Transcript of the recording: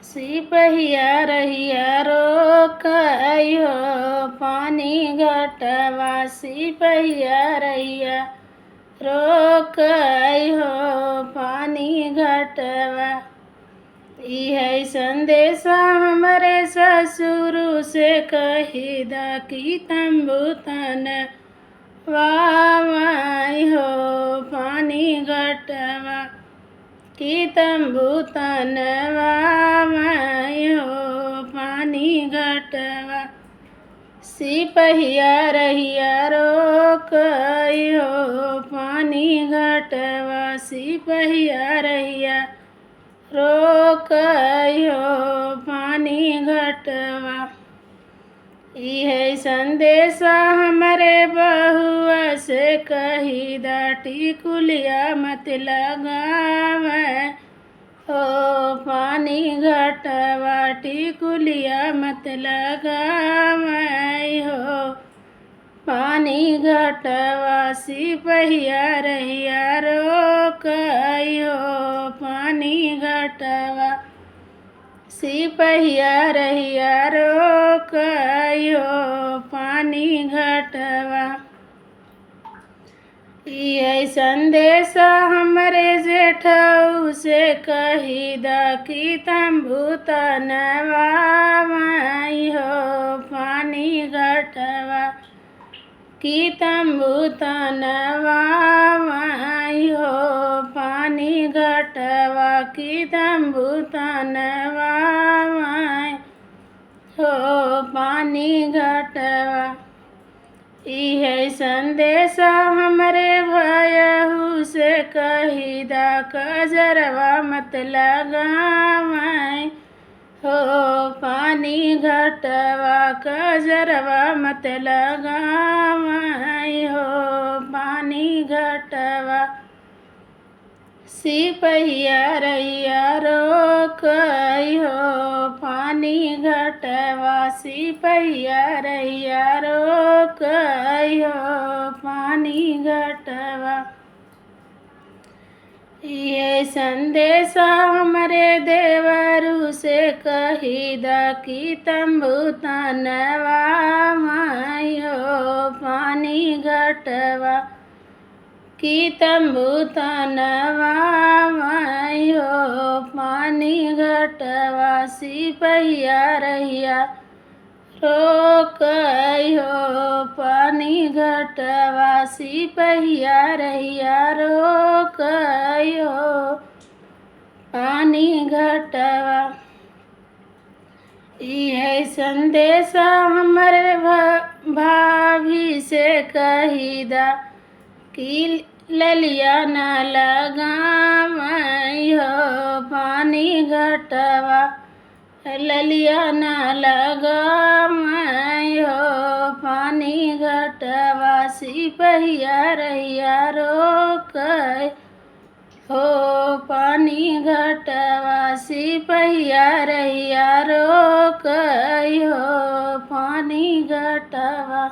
सिपहिया रहिया रोकई हो पानी घटवा। सिपहिया रहिया रोकई हो पानी घटवा। इह संदेशा हमरे ससुर से कही दा कि तंबू तन वाई हो पानी घटवा। कि तंबू तन वाई हो पानी घटवा। सिपहिया रहिया रोकई हो पानी घटवा। सिपहिया रहिया रोकई हो पानी घटवा। इह संदेशा हमरे बहुआ से कही दा टिकुलिया मत लगावे हो पानी घटवा। टिकुलिया मत लगावे हो पानी घटवा। सिपहिया रहिया रोकई हो पानी घटवा। सिपहिया रहिया रोकई हो पानी घटवा। यह संदेशा हमरे जेठऊ से कही दा कि तंबू तन वाई हो पानी घटवा। कि तंबू तन वाई हो पानी घटवा। कि तंबू तन वाई हो पानी घटवा। इह संदेशा हमरे भयहू से कही दा कजरवा मत लगावे हो पानी घटवा। कजरवा मत लगावे हो पानी घटवा। सिपहिया रहिया रोकई हो पानी घटवा। सिपहिया रहिया रोकई हो पानी घटवा। ये संदेशा हमरे देवरू से कही दा कि तंबू तन वाई हो पानी घटवा। कि तंबू तन वाई हो पानी घटवा। सिपहिया रहिया रोकई हो पानी घटवा। सिपहिया रहिया रोकई हो पानी घटवा। यह संदेशा हमरे भाभी से कही दा कि ललिया न लगावई हो पानी घटवा। ललिया न लगावई हो पानी घटवा। सिपहिया रहिया रोकई हो पानी घटवा। सिपहिया रहिया रोकई हो पानी घटवा।